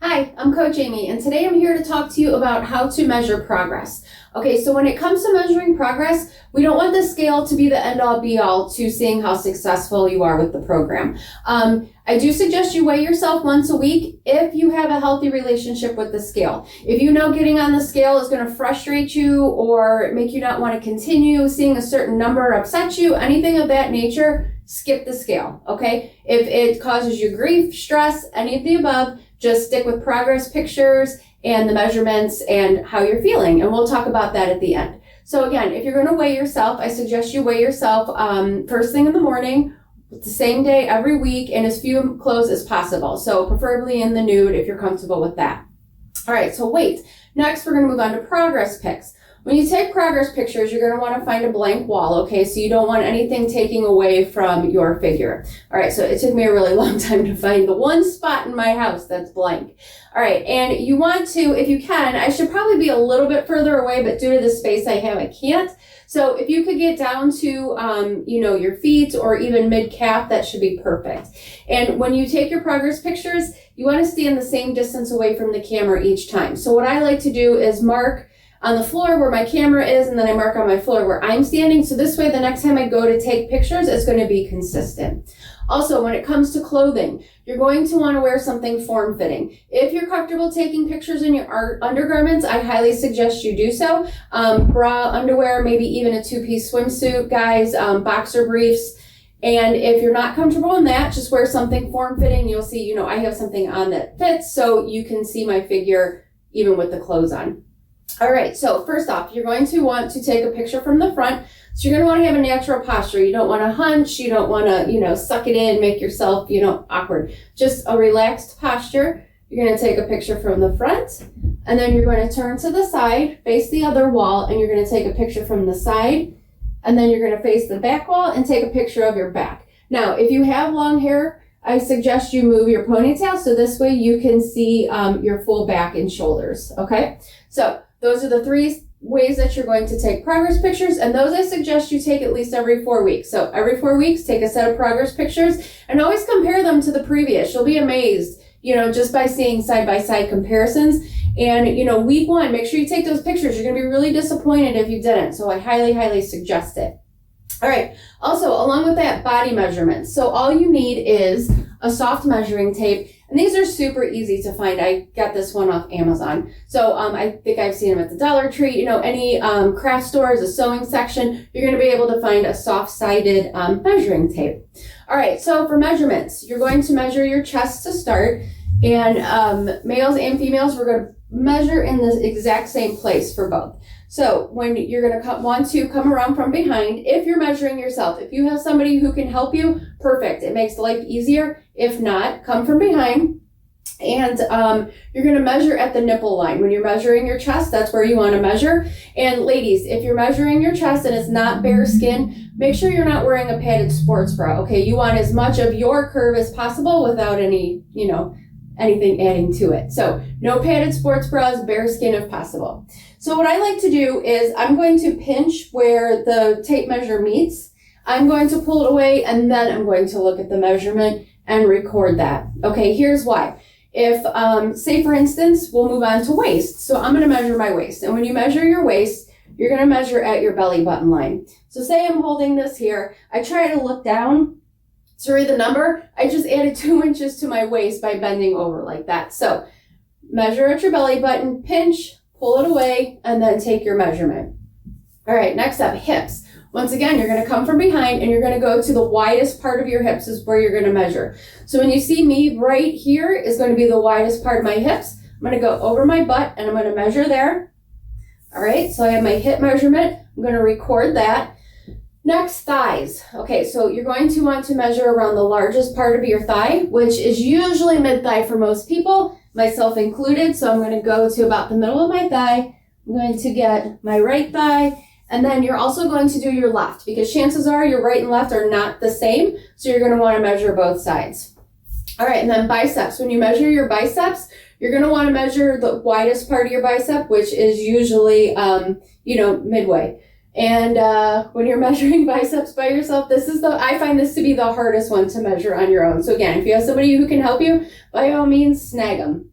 Hi, I'm Coach Amy, and today I'm here to talk to you about how to measure progress. Okay, so when it comes to measuring progress, we don't want the scale to be the end-all be-all to seeing how successful you are with the program. I do suggest you weigh yourself once a week if you have a healthy relationship with the scale. If you know getting on the scale is going to frustrate you or make you not want to continue, seeing a certain number upset you, anything of that nature, skip the scale, okay? If it causes you grief, stress, any of the above, just stick with progress pictures and the measurements and how you're feeling, and we'll talk about that at the end. So again, if you're going to weigh yourself, I suggest you weigh yourself first thing in the morning, the same day every week, and as few clothes as possible. So preferably in the nude if you're comfortable with that. All right, so weight. Next, we're going to move on to progress pics. When you take progress pictures, you're going to want to find a blank wall, okay? So you don't want anything taking away from your figure. All right, so it took me a really long time to find the one spot in my house that's blank. All right, and you want to, if you can, I should probably be a little bit further away, but due to the space I have, I can't. So if you could get down to, your feet or even mid-calf, that should be perfect. And when you take your progress pictures, you want to stand the same distance away from the camera each time. So what I like to do is mark on the floor where my camera is, and then I mark on my floor where I'm standing. So this way, the next time I go to take pictures, it's going to be consistent. Also, when it comes to clothing, you're going to want to wear something form-fitting. If you're comfortable taking pictures in your undergarments, I highly suggest you do so. Bra, underwear, maybe even a two-piece swimsuit, guys, boxer briefs. And if you're not comfortable in that, just wear something form-fitting. You'll see, I have something on that fits, so you can see my figure even with the clothes on. All right, so first off, you're going to want to take a picture from the front. So you're going to want to have a natural posture. You don't want to hunch. You don't want to, suck it in, make yourself, awkward. Just a relaxed posture. You're going to take a picture from the front, and then you're going to turn to the side, face the other wall, and you're going to take a picture from the side, and then you're going to face the back wall and take a picture of your back. Now, if you have long hair, I suggest you move your ponytail so this way you can see your full back and shoulders, okay? So those are the three ways that you're going to take progress pictures, and those I suggest you take at least every 4 weeks. So every 4 weeks, take a set of progress pictures and always compare them to the previous. You'll be amazed, just by seeing side-by-side comparisons. And, week one, make sure you take those pictures. You're going to be really disappointed if you didn't. So I highly, highly suggest it. All right. Also, along with that, body measurements. So all you need is a soft measuring tape. And these are super easy to find. I got this one off Amazon. So I think I've seen them at the Dollar Tree. Any craft stores, a sewing section, you're going to be able to find a soft-sided measuring tape. All right, so for measurements, you're going to measure your chest to start. And males and females, we're going to measure in the exact same place for both. So when you're going to want to come around from behind, if you're measuring yourself, if you have somebody who can help you, perfect. It makes life easier. If not, come from behind. And you're going to measure at the nipple line. When you're measuring your chest, that's where you want to measure. And ladies, if you're measuring your chest and it's not bare skin, make sure you're not wearing a padded sports bra, okay? You want as much of your curve as possible without any, anything adding to it. So no padded sports bras, bare skin if possible. So what I like to do is I'm going to pinch where the tape measure meets. I'm going to pull it away, and then I'm going to look at the measurement and record that. Okay, here's why. If, say for instance, we'll move on to waist. So I'm going to measure my waist. And when you measure your waist, you're going to measure at your belly button line. So say I'm holding this here. I try to look down to read the number. I just added 2 inches to my waist by bending over like that. So measure at your belly button, pinch, pull it away, and then take your measurement. All right, next up, hips. Once again, you're going to come from behind and you're going to go to the widest part of your hips is where you're going to measure. So when you see me right here is going to be the widest part of my hips. I'm going to go over my butt and I'm going to measure there. All right, so I have my hip measurement. I'm going to record that. Next, thighs. Okay, so you're going to want to measure around the largest part of your thigh, which is usually mid-thigh for most people, myself included. So I'm going to go to about the middle of my thigh. I'm going to get my right thigh. And then you're also going to do your left, because chances are your right and left are not the same. So you're going to want to measure both sides. All right, and then biceps. When you measure your biceps, you're going to want to measure the widest part of your bicep, which is usually, midway. And when you're measuring biceps by yourself, I find this to be the hardest one to measure on your own. So again, if you have somebody who can help you, by all means, snag them.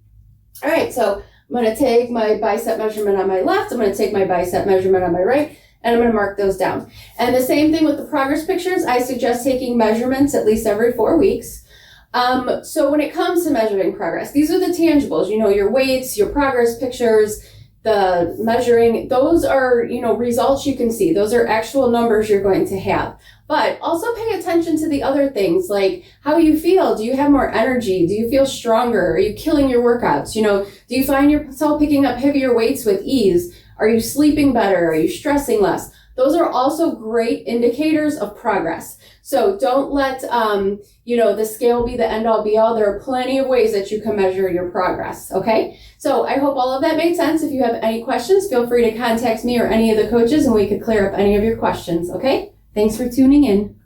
All right, so I'm going to take my bicep measurement on my left, I'm going to take my bicep measurement on my right, and I'm going to mark those down. And the same thing with the progress pictures. I suggest taking measurements at least every 4 weeks. So when it comes to measuring progress, these are the tangibles, your weights, your progress pictures, the measuring, those are, results you can see. Those are actual numbers you're going to have. But also pay attention to the other things, like how you feel. Do you have more energy? Do you feel stronger? Are you killing your workouts? Do you find yourself picking up heavier weights with ease? Are you sleeping better? Are you stressing less? Those are also great indicators of progress. So don't let, the scale be the end all be all. There are plenty of ways that you can measure your progress. Okay. So I hope all of that made sense. If you have any questions, feel free to contact me or any of the coaches and we could clear up any of your questions. Okay. Thanks for tuning in.